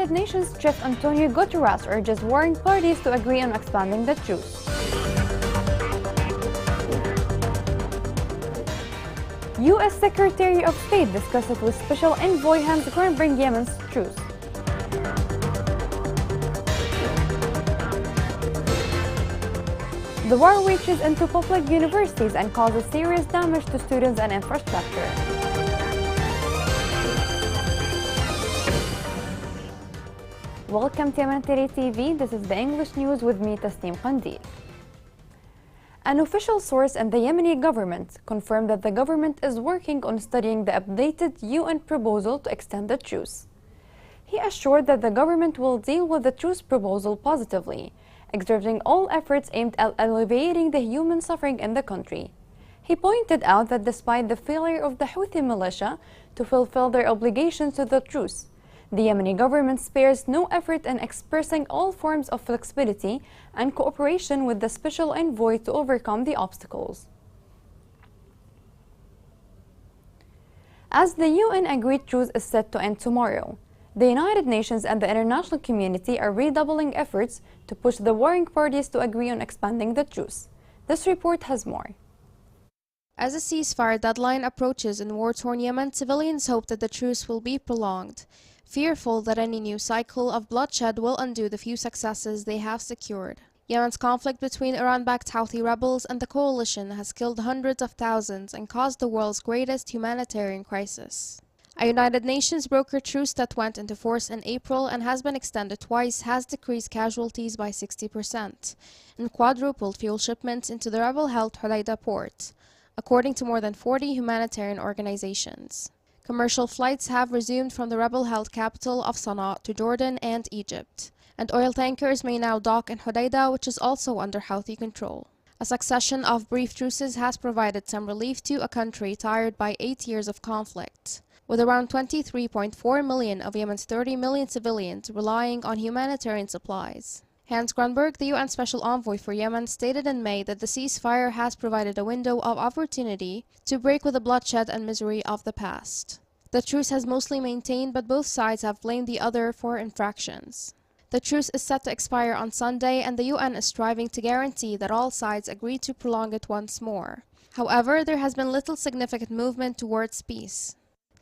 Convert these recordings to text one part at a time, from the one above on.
United Nations Chief Antonio Guterres urges warring parties to agree on expanding the truce. U.S. Secretary of State discusses with Special Envoy Hans Grunberg Yemen's truce. The war reaches into public universities and causes serious damage to students and infrastructure. Welcome to Humanitarian TV. This is the English news with me, Tasneem Qandil. An official source in the Yemeni government confirmed that the government is working on studying the updated UN proposal to extend the truce. He assured that the government will deal with the truce proposal positively, exerting all efforts aimed at alleviating the human suffering in the country. He pointed out that despite the failure of the Houthi militia to fulfill their obligations to the truce, the Yemeni government spares no effort in expressing all forms of flexibility and cooperation with the Special Envoy to overcome the obstacles. As the UN agreed truce is set to end tomorrow, the United Nations and the international community are redoubling efforts to push the warring parties to agree on expanding the truce. This report has more. As a ceasefire deadline approaches in war-torn Yemen, civilians hope that the truce will be prolonged, fearful that any new cycle of bloodshed will undo the few successes they have secured. Yemen's conflict between Iran-backed Houthi rebels and the coalition has killed hundreds of thousands and caused the world's greatest humanitarian crisis. A United Nations brokered truce that went into force in April and has been extended twice has decreased casualties by 60% and quadrupled fuel shipments into the rebel-held Hodeida port, according to more than 40 humanitarian organizations. Commercial flights have resumed from the rebel-held capital of Sana'a to Jordan and Egypt, and oil tankers may now dock in Hodeida, which is also under Houthi control. A succession of brief truces has provided some relief to a country tired by 8 years of conflict, with around 23.4 million of Yemen's 30 million civilians relying on humanitarian supplies. Hans Grunberg, the UN Special Envoy for Yemen, stated in May that the ceasefire has provided a window of opportunity to break with the bloodshed and misery of the past. The truce has mostly maintained, but both sides have blamed the other for infractions. The truce is set to expire on Sunday, and the UN is striving to guarantee that all sides agree to prolong it once more. However, there has been little significant movement towards peace.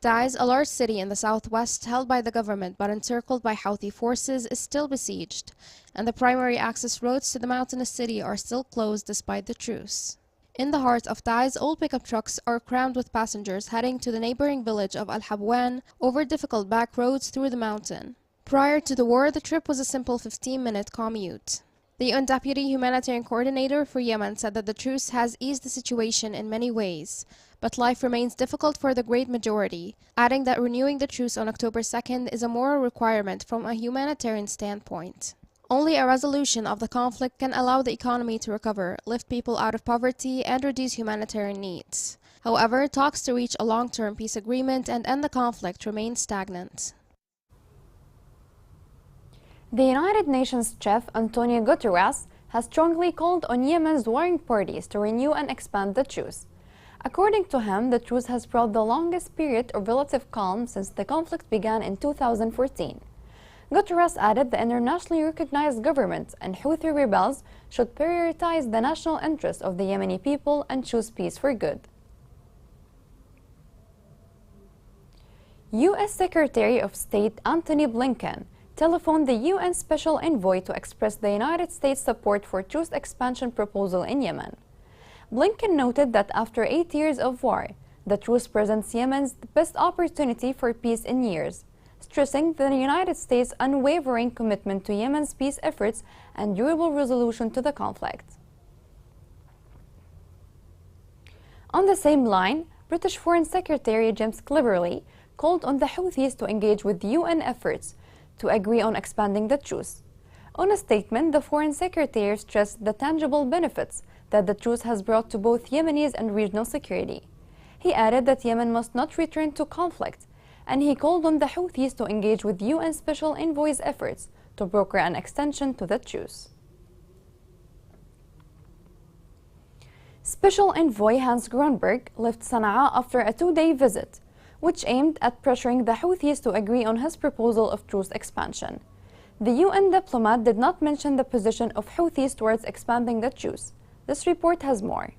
Taiz, a large city in the southwest held by the government but encircled by Houthi forces, is still besieged, and the primary access roads to the mountainous city are still closed despite the truce. In the heart of Taiz, old pickup trucks are crammed with passengers heading to the neighboring village of Al-Habwan over difficult back roads through the mountain. Prior to the war, the trip was a simple 15-minute commute. The UN Deputy Humanitarian Coordinator for Yemen said that the truce has eased the situation in many ways, but life remains difficult for the great majority, adding that renewing the truce on October 2nd is a moral requirement from a humanitarian standpoint. Only a resolution of the conflict can allow the economy to recover, lift people out of poverty, and reduce humanitarian needs. However, talks to reach a long-term peace agreement and end the conflict remain stagnant. The United Nations Chief Antonio Guterres has strongly called on Yemen's warring parties to renew and expand the truce. According to him, the truce has brought the longest period of relative calm since the conflict began in 2014. Guterres added the internationally recognized government and Houthi rebels should prioritize the national interests of the Yemeni people and choose peace for good. U.S. Secretary of State Antony Blinken telephoned the UN Special Envoy to express the United States' support for truce expansion proposal in Yemen. Blinken noted that after 8 years of war, the truce presents Yemen's best opportunity for peace in years, stressing the United States' unwavering commitment to Yemen's peace efforts and durable resolution to the conflict. On the same line, British Foreign Secretary James Cleverly called on the Houthis to engage with UN efforts to agree on expanding the truce. On a statement, the Foreign Secretary stressed the tangible benefits that the truce has brought to both Yemenis and regional security. He added that Yemen must not return to conflict, and he called on the Houthis to engage with UN Special Envoy's efforts to broker an extension to the truce. Special Envoy Hans Grunberg left Sana'a after a 2-day visit, which aimed at pressuring the Houthis to agree on his proposal of truce expansion. The UN diplomat did not mention the position of Houthis towards expanding the truce. This report has more.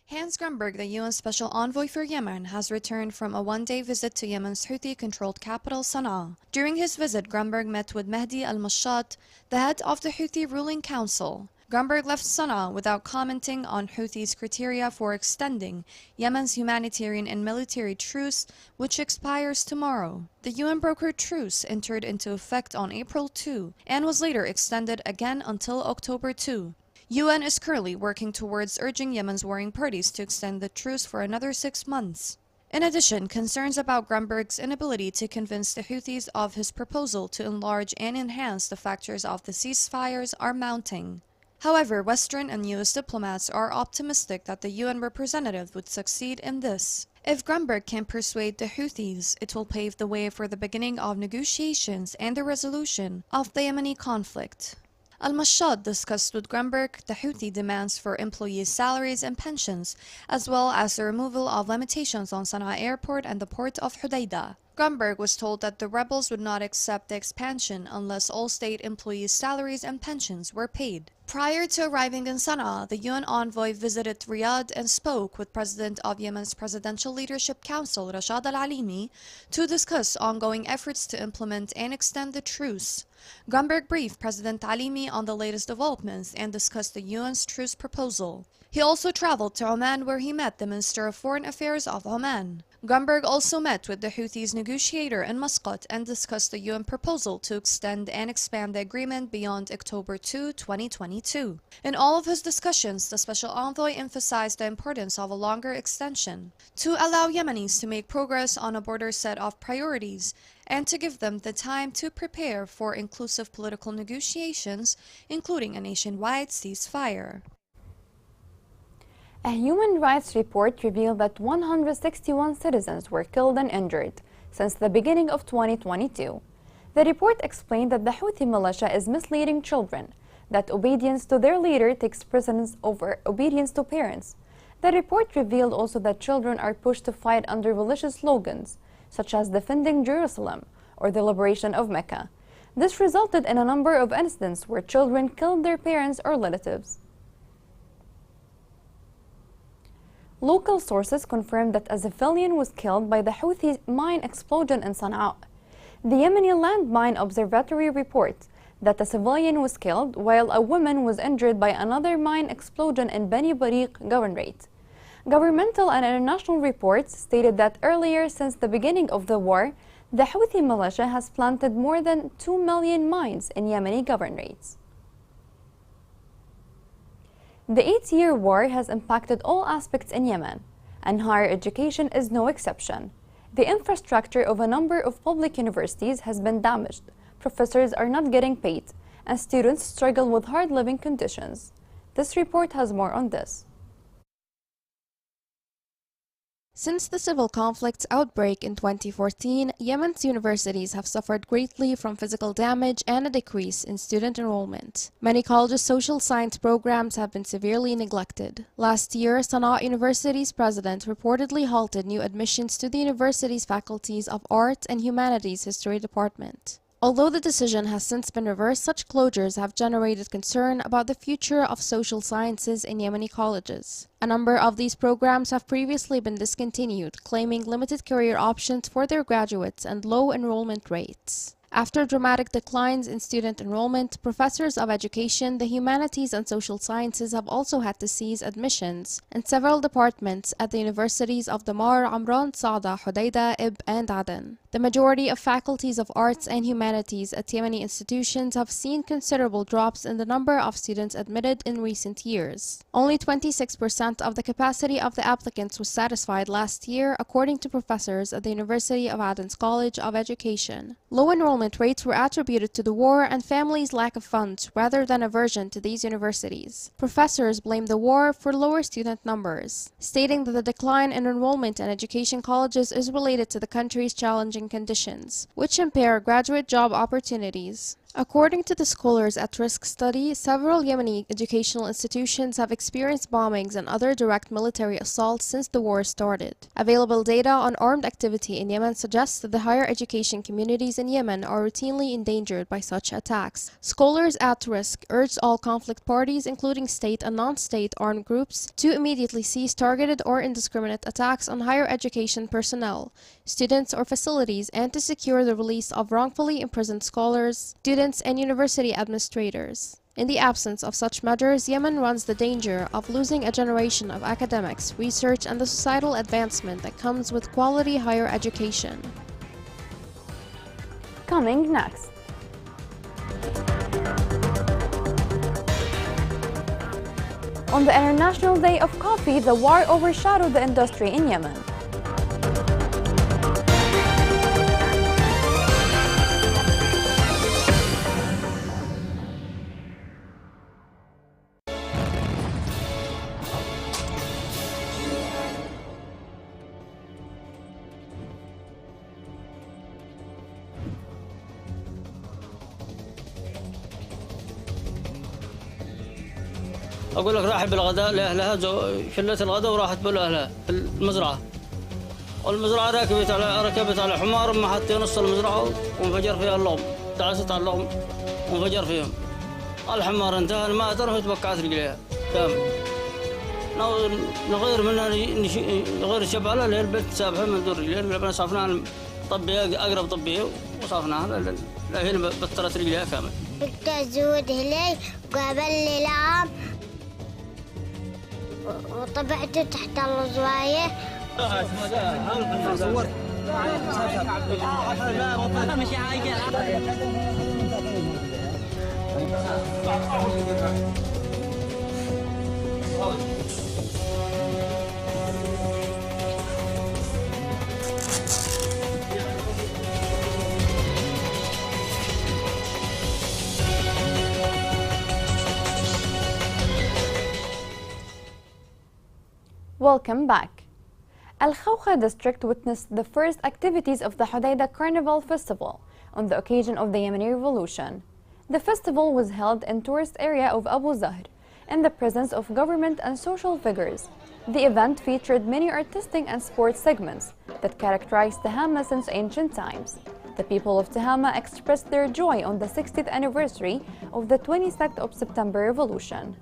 Hans Grunberg, the UN Special Envoy for Yemen, has returned from a one-day visit to Yemen's Houthi-controlled capital, Sana'a. During his visit, Grunberg met with Mehdi al-Mashat, the head of the Houthi ruling council. Grunberg left Sana'a without commenting on Houthis' criteria for extending Yemen's humanitarian and military truce, which expires tomorrow. The UN-brokered truce entered into effect on April 2 and was later extended again until October 2. UN is currently working towards urging Yemen's warring parties to extend the truce for another 6 months. In addition, concerns about Grunberg's inability to convince the Houthis of his proposal to enlarge and enhance the factors of the ceasefires are mounting. However, Western and US diplomats are optimistic that the UN representative would succeed in this. If Grunberg can persuade the Houthis, it will pave the way for the beginning of negotiations and the resolution of the Yemeni conflict. Al-Mashad discussed with Grunberg the Houthi demands for employees' salaries and pensions, as well as the removal of limitations on Sana'a Airport and the port of Hodeidah. Grunberg was told that the rebels would not accept the expansion unless all state employees' salaries and pensions were paid. Prior to arriving in Sana'a, the UN envoy visited Riyadh and spoke with President of Yemen's Presidential Leadership Council, Rashad al-Alimi, to discuss ongoing efforts to implement and extend the truce. Grunberg briefed President Alimi on the latest developments and discussed the UN's truce proposal. He also traveled to Oman, where he met the Minister of Foreign Affairs of Oman. Grunberg also met with the Houthis' negotiator in Muscat and discussed the UN proposal to extend and expand the agreement beyond October 2, 2022. In all of his discussions, the Special Envoy emphasized the importance of a longer extension to allow Yemenis to make progress on a broader set of priorities and to give them the time to prepare for inclusive political negotiations, including a nationwide ceasefire. A human rights report revealed that 161 citizens were killed and injured since the beginning of 2022. The report explained that the Houthi militia is misleading children, that obedience to their leader takes precedence over obedience to parents. The report revealed also that children are pushed to fight under religious slogans, such as defending Jerusalem or the liberation of Mecca. This resulted in a number of incidents where children killed their parents or relatives. Local sources confirmed that a civilian was killed by the Houthi mine explosion in Sana'a. The Yemeni Landmine Observatory reports that a civilian was killed while a woman was injured by another mine explosion in Beni Bariq Governorate. Governmental and international reports stated that earlier, since the beginning of the war, the Houthi militia has planted more than 2 million mines in Yemeni governorates. The 8-year war has impacted all aspects in Yemen, and higher education is no exception. The infrastructure of a number of public universities has been damaged, professors are not getting paid, and students struggle with hard living conditions. This report has more on this. Since the civil conflict's outbreak in 2014, Yemen's universities have suffered greatly from physical damage and a decrease in student enrollment. Many colleges' social science programs have been severely neglected. Last year, Sana'a University's president reportedly halted new admissions to the university's faculties of Art and Humanities History Department. Although the decision has since been reversed, such closures have generated concern about the future of social sciences in Yemeni colleges. A number of these programs have previously been discontinued, claiming limited career options for their graduates and low enrollment rates. After dramatic declines in student enrollment, professors of education, the humanities and social sciences have also had to cease admissions in several departments at the universities of Damar, Amran, Saada, Hodeidah, Ib, and Aden. The majority of faculties of arts and humanities at Yemeni institutions have seen considerable drops in the number of students admitted in recent years. Only 26% of the capacity of the applicants was satisfied last year, according to professors at the University of Aden's College of Education. Low enrollment rates were attributed to the war and families' lack of funds rather than aversion to these universities. Professors blame the war for lower student numbers, stating that the decline in enrollment in education colleges is related to the country's challenging conditions, which impair graduate job opportunities. According to the Scholars at Risk study, several Yemeni educational institutions have experienced bombings and other direct military assaults since the war started. Available data on armed activity in Yemen suggests that the higher education communities in Yemen are routinely endangered by such attacks. Scholars at Risk urged all conflict parties, including state and non-state armed groups, to immediately cease targeted or indiscriminate attacks on higher education personnel, students or facilities, and to secure the release of wrongfully imprisoned scholars, students, and university administrators. In the absence of such measures, Yemen runs the danger of losing a generation of academics, research, and the societal advancement that comes with quality higher education. Coming next. On the International Day of Coffee, the war overshadowed the industry in Yemen. أقول لك راحت بالغداء لأهلها شلت الغداء وراحت بأهلها في المزرعة، والمزرعة ركبت على حمار ما حتى نص المزرعة وانفجر فيها اللغم، دعست على اللغم وانفجر فيهم. الحمار انتهى ما ترفت بقعت رجليها كامل. نغير منها نغير الشبعلة اللي هي البيت سابها من دور رجلين، لما صافناها طبية أقرب طبية وصافناها لا هي بطلت رجليها كامل. قلت أزود هلي وقابل لي لعام وطبعت تحت الزواية. Welcome back. Al-Khawkha district witnessed the first activities of the Hodeidah Carnival Festival on the occasion of the Yemeni Revolution. The festival was held in tourist area of Abu Zahr in the presence of government and social figures. The event featured many artistic and sports segments that characterized Tehama since ancient times. The people of Tehama expressed their joy on the 60th anniversary of the 22nd of September Revolution.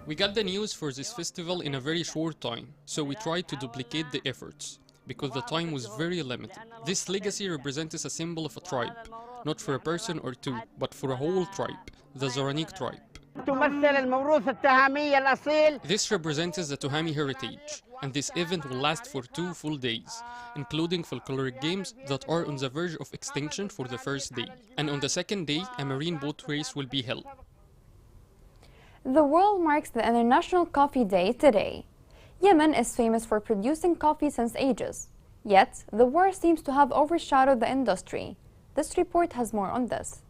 We got the news for this festival in a very short time, so we tried to duplicate the efforts, because the time was very limited. This legacy represents a symbol of a tribe, not for a person or two, but for a whole tribe, the Zaraniq tribe. This represents the Tuhami heritage, and this event will last for 2 full days, including folkloric games that are on the verge of extinction for the first day. And on the second day, a marine boat race will be held. The world marks the International Coffee Day today. Yemen is famous for producing coffee since ages. Yet, the war seems to have overshadowed the industry. This report has more on this.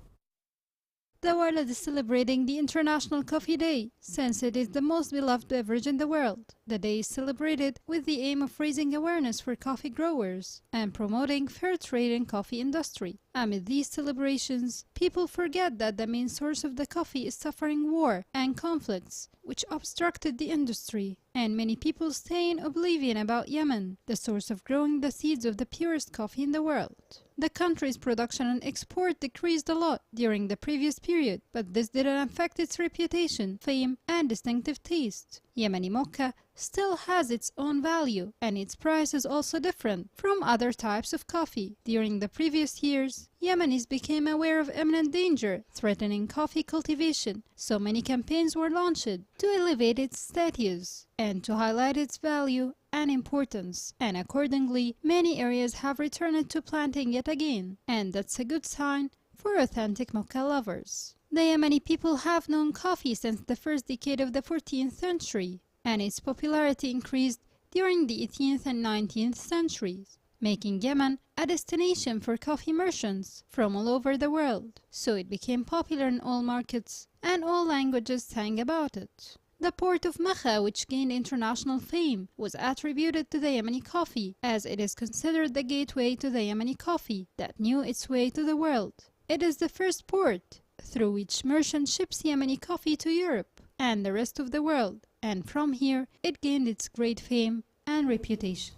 The world is celebrating the International Coffee Day, since it is the most beloved beverage in the world. The day is celebrated with the aim of raising awareness for coffee growers and promoting fair trade in coffee industry. Amid these celebrations, people forget that the main source of the coffee is suffering war and conflicts, which obstructed the industry, and many people stay in oblivion about Yemen, the source of growing the seeds of the purest coffee in the world. The country's production and export decreased a lot during the previous period, but this didn't affect its reputation, fame, and distinctive taste. Yemeni mocha still has its own value, and its price is also different from other types of coffee. During the previous years, Yemenis became aware of imminent danger threatening coffee cultivation, so many campaigns were launched to elevate its status and to highlight its value and importance, and accordingly, many areas have returned to planting yet again, and that's a good sign for authentic mocha lovers. The Yemeni people have known coffee since the first decade of the 14th century, and its popularity increased during the 18th and 19th centuries, making Yemen a destination for coffee merchants from all over the world, so it became popular in all markets and all languages sang about it. The port of Mecca, which gained international fame, was attributed to the Yemeni coffee, as it is considered the gateway to the Yemeni coffee that knew its way to the world. It is the first port through which merchant ships Yemeni coffee to Europe and the rest of the world, and from here it gained its great fame and reputation.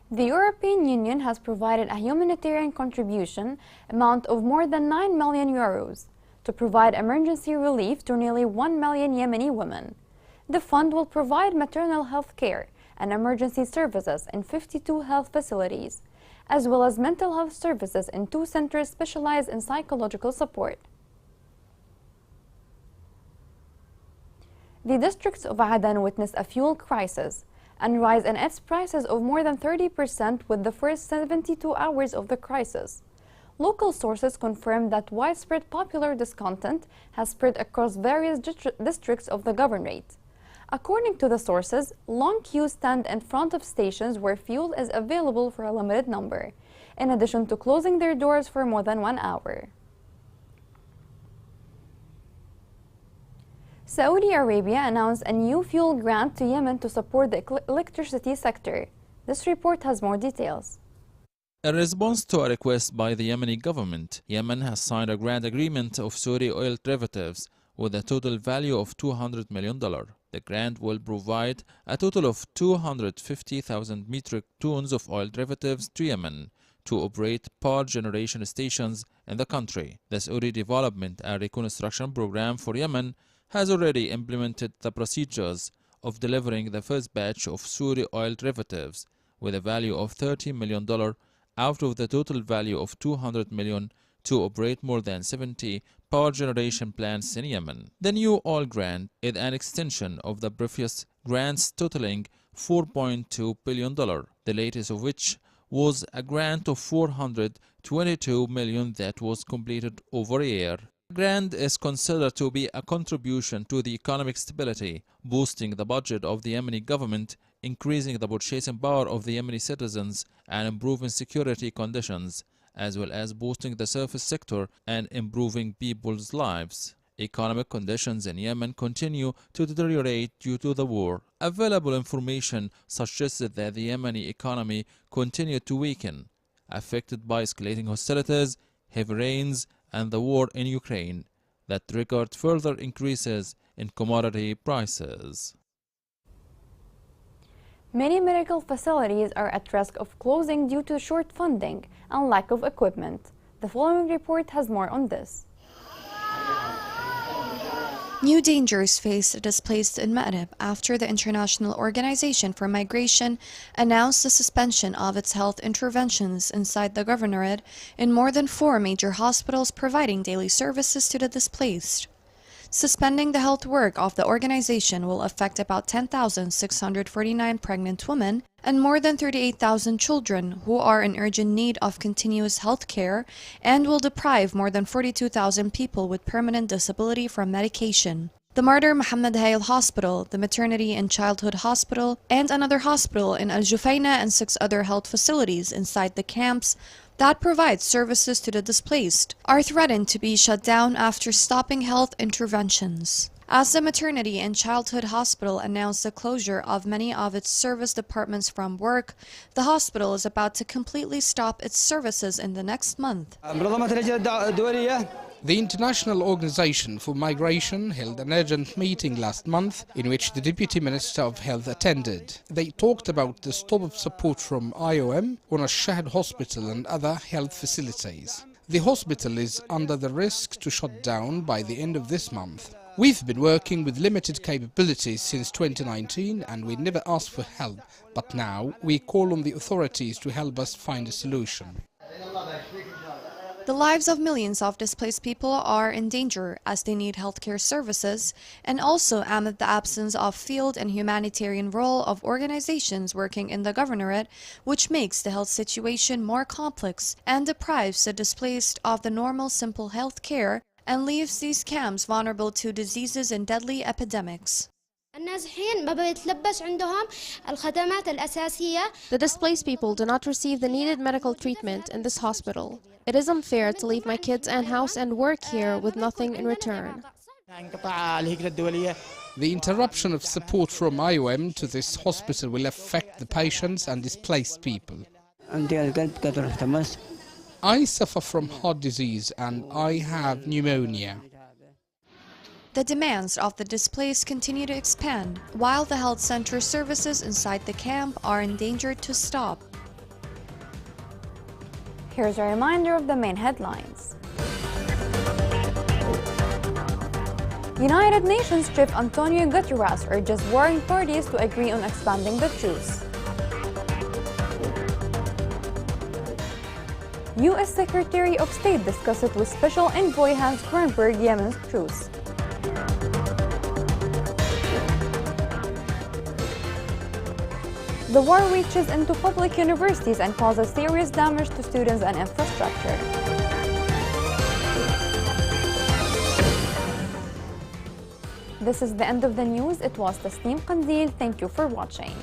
The European Union has provided a humanitarian contribution amount of more than 9 million euros to provide emergency relief to nearly 1 million Yemeni women. The fund will provide maternal health care and emergency services in 52 health facilities, as well as mental health services in 2 centers specialized in psychological support. The districts of Aden witnessed a fuel crisis and rise in its prices of more than 30% with the first 72 hours of the crisis. Local sources confirmed that widespread popular discontent has spread across various districts of the governorate. According to the sources, long queues stand in front of stations where fuel is available for a limited number, in addition to closing their doors for more than 1 hour. Saudi Arabia announced a new fuel grant to Yemen to support the electricity sector. This report has more details. In response to a request by the Yemeni government, Yemen has signed a grant agreement of Saudi oil derivatives with a total value of $200 million. The grant will provide a total of 250,000 metric tons of oil derivatives to Yemen to operate power generation stations in the country. The Saudi Development and Reconstruction Program for Yemen has already implemented the procedures of delivering the first batch of Saudi oil derivatives with a value of $30 million out of the total value of $200 million to operate more than 70 power generation plants in Yemen. The new oil grant is an extension of the previous grants totaling $4.2 billion, the latest of which was a grant of $422 million that was completed over a year. The grant is considered to be a contribution to the economic stability, boosting the budget of the Yemeni government, increasing the purchasing power of the Yemeni citizens, and improving security conditions, as well as boosting the service sector and improving people's lives. Economic conditions in Yemen continue to deteriorate due to the war. Available information suggested that the Yemeni economy continued to weaken, affected by escalating hostilities, heavy rains, and the war in Ukraine that triggered further increases in commodity prices. Many medical facilities are at risk of closing due to short funding and lack of equipment. The following report has more on this. New dangers face the displaced in Ma'rib after the International Organization for Migration announced the suspension of its health interventions inside the governorate in more than 4 major hospitals providing daily services to the displaced. Suspending the health work of the organization will affect about 10,649 pregnant women and more than 38,000 children who are in urgent need of continuous health care, and will deprive more than 42,000 people with permanent disability from medication. The Martyr Muhammad Hayal Hospital, the Maternity and Childhood Hospital, and another hospital in Al Jufaina and 6 other health facilities inside the camps that provide services to the displaced are threatened to be shut down after stopping health interventions. As the Maternity and Childhood Hospital announced the closure of many of its service departments from work, the hospital is about to completely stop its services in the next month. The International Organization for Migration held an urgent meeting last month in which the Deputy Minister of Health attended. They talked about the stop of support from IOM on Al-Shahid Hospital and other health facilities. The hospital is under the risk to shut down by the end of this month. We've been working with limited capabilities since 2019 and we never asked for help, but now we call on the authorities to help us find a solution. The lives of millions of displaced people are in danger as they need healthcare services, and also amid the absence of field and humanitarian role of organizations working in the governorate, which makes the health situation more complex and deprives the displaced of the normal simple health care and leaves these camps vulnerable to diseases and deadly epidemics. The displaced people do not receive the needed medical treatment in this hospital. It is unfair to leave my kids and house and work here with nothing in return. The interruption of support from IOM to this hospital will affect the patients and displaced people. I suffer from heart disease and I have pneumonia. The demands of the displaced continue to expand, while the health center services inside the camp are endangered to stop. Here's a reminder of the main headlines. United Nations Chief Antonio Guterres urges warring parties to agree on expanding the truce. U.S. Secretary of State discusses with Special Envoy Hans Kronberg Yemen's truce. The war reaches into public universities and causes serious damage to students and infrastructure. This is the end of the news. It was Tasneem Qandil. Thank you for watching.